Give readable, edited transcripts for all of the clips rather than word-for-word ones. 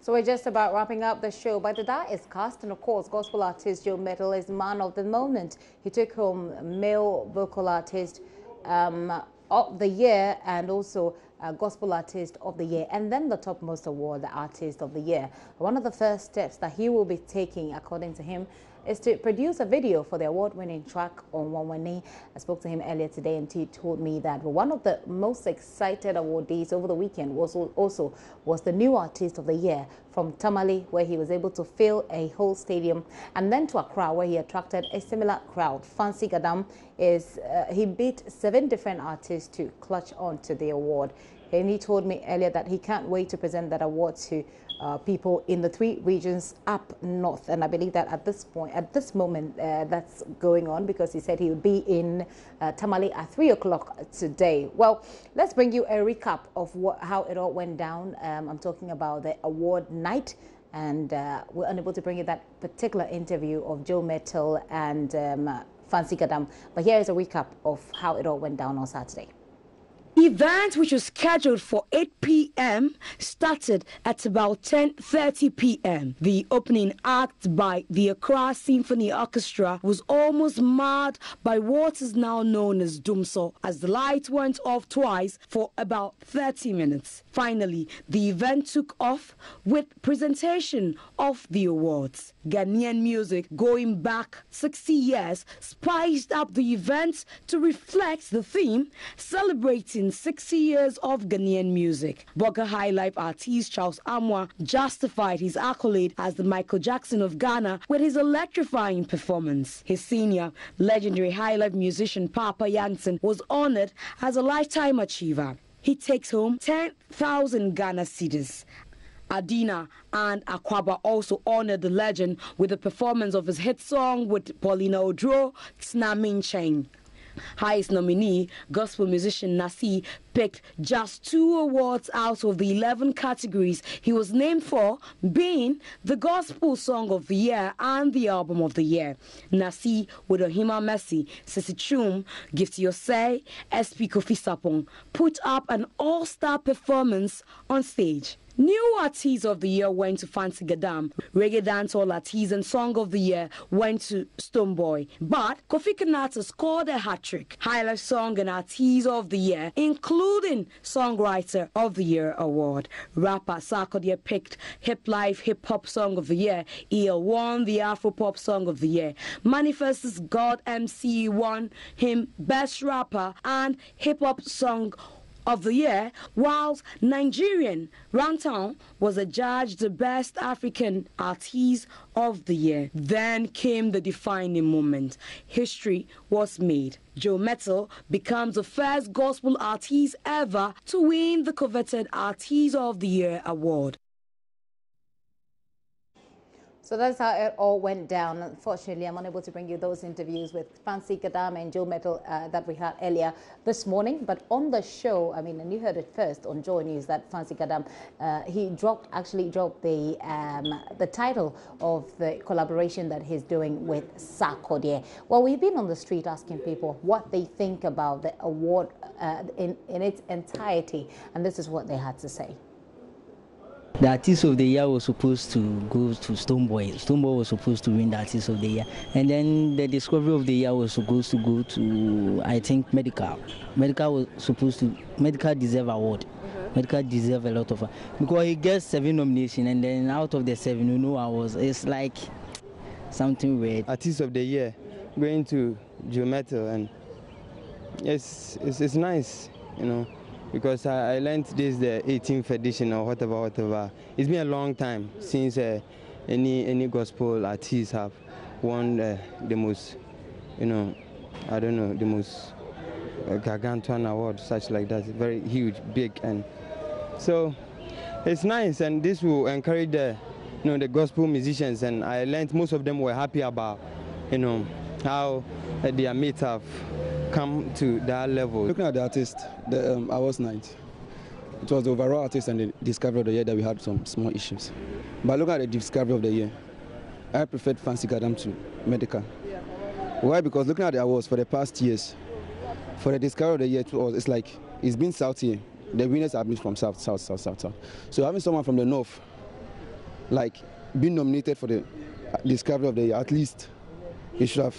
So we're just about wrapping up the show, but the die is cast, and of course, gospel artist Mettle is man of the moment. He took home male vocal artist of the year and also gospel artist of the year, and then the topmost award, the artist of the year. One of the first steps that he will be taking, according to him, is to produce a video for the award-winning track on Wanwani. I spoke to him earlier today, and he told me that one of the most excited awardees over the weekend was the new artist of the year from Tamale, where he was able to fill a whole stadium, and then to Accra, where he attracted a similar crowd. Fancy Gadam he beat 7 different artists to clutch on to the award. And he told me earlier that he can't wait to present that award to people in the 3 regions up north. And I believe that at this moment, that's going on, because he said he would be in Tamale at 3 o'clock today. Well, let's bring you a recap of how it all went down. I'm talking about the award night, and we're unable to bring you that particular interview of Mettle and Fancy Gadam. But here is a recap of how it all went down on Saturday. The event, which was scheduled for 8 p.m., started at about 10:30 p.m. The opening act by the Accra Symphony Orchestra was almost marred by what is now known as Dumso, as the lights went off twice for about 30 minutes. Finally, the event took off with presentation of the awards. Ghanaian music, going back 60 years, spiced up the event to reflect the theme, celebrating 60 years of Ghanaian music. Boga High Life artist Charles Amwa justified his accolade as the Michael Jackson of Ghana with his electrifying performance. His senior, legendary High Life musician Papa Jansen was honored as a lifetime achiever. He takes home 10,000 Ghana cedis. Adina and Akwaba also honored the legend with the performance of his hit song with Paulina Odro, Tsna Min Cheng. Highest nominee, gospel musician Nasi, picked just 2 awards out of the 11 categories he was named for, being the Gospel Song of the Year and the Album of the Year. Nasi with Ohima Messi, Sisi Chum, Gift Yosei, SP Kofi Sapong put up an all-star performance on stage. New Artist of the Year went to Fancy Gadam. Reggae Dancehall Artist and Song of the Year went to Stoneboy. But Kofi Kinata scored a hat-trick. Highlight Song and Artist of the Year, including Songwriter of the Year award. Rapper Sarkodie picked Hip Life Hip Hop Song of the Year. EL won the Afro Pop Song of the Year. Manifest's God MC won him Best Rapper and Hip Hop Song of the Year, whilst Nigerian Rantown was adjudged the Best African Artist of the Year. Then came the defining moment. History was made. Mettle becomes the first gospel artist ever to win the coveted Artist of the Year award. So that's how it all went down. Unfortunately, I'm unable to bring you those interviews with Fancy Gadam and Mettle that we had earlier this morning. But on the show, and you heard it first on JoyNews, that Fancy Gadam, he actually dropped the title of the collaboration that he's doing with Sarkodie. Well, we've been on the street asking people what they think about the award in its entirety, and this is what they had to say. The Artist of the Year was supposed to go to Stoneboy. Stoneboy was supposed to win the Artist of the Year. And then the Discovery of the Year was supposed to go to, I think, Medical. Medical deserve award. Medical deserve a lot of, because he gets 7 nominations, and then out of the 7, it's like something weird. Artist of the Year going to Mettle, and it's nice, because I learned this the 18th edition or whatever. It's been a long time since any gospel artists have won the most, the most gargantuan award, such like that. Very huge, big, and so it's nice, and this will encourage the gospel musicians. And I learned most of them were happy about, how their mates have come to that level. Looking at the artist, the awards night, it was the overall artist and the Discovery of the Year that we had some small issues. But looking at the Discovery of the Year, I preferred Fancy Gadam to Medical. Why? Because looking at the awards for the past years, for the Discovery of the Year, it's like it's been South here. The winners have been from South. So having someone from the North like being nominated for the Discovery of the Year. At least he should have,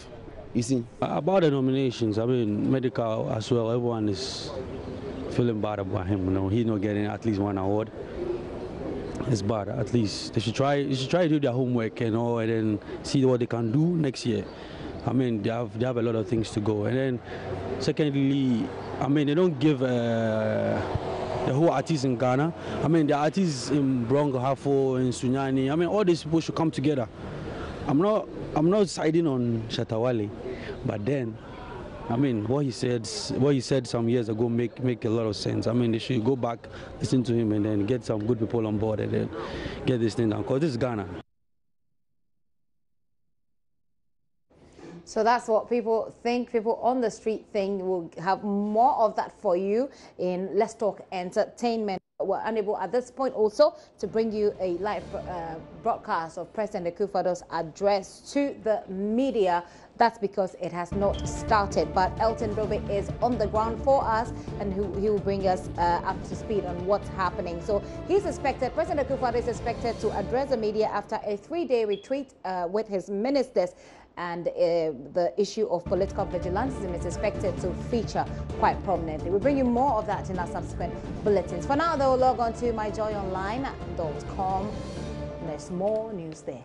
you see. About the nominations, I mean, Medical as well, everyone is feeling bad about him. You know, he's not getting at least one award. It's bad. At least they should try to do their homework, you know, and then see what they can do next year. I mean, they have a lot of things to go. And then, secondly, I mean, they don't give the whole artists in Ghana. I mean, the artists in Bronco, Hafo, and Sunyani. I mean, all these people should come together. I'm not siding on Shatawale, but then, I mean, what he said some years ago make a lot of sense. I mean, they should go back, listen to him, and then get some good people on board, and then get this thing done. Because this is Ghana. So that's what people think. People on the street think. We'll have more of that for you in Let's Talk Entertainment. We're unable at this point also to bring you a live broadcast of President Akufo-Addo's address to the media. That's because it has not started. But Elton Dobe is on the ground for us, and he will bring us up to speed on what's happening. So President Akufo-Addo is expected to address the media after a 3-day retreat with his ministers. And the issue of political vigilantism is expected to feature quite prominently. We'll bring you more of that in our subsequent bulletins. For now, though, log on to myjoyonline.com. There's more news there.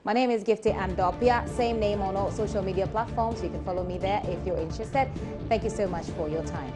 My name is Gifty Andopia, same name on all social media platforms. You can follow me there if you're interested. Thank you so much for your time.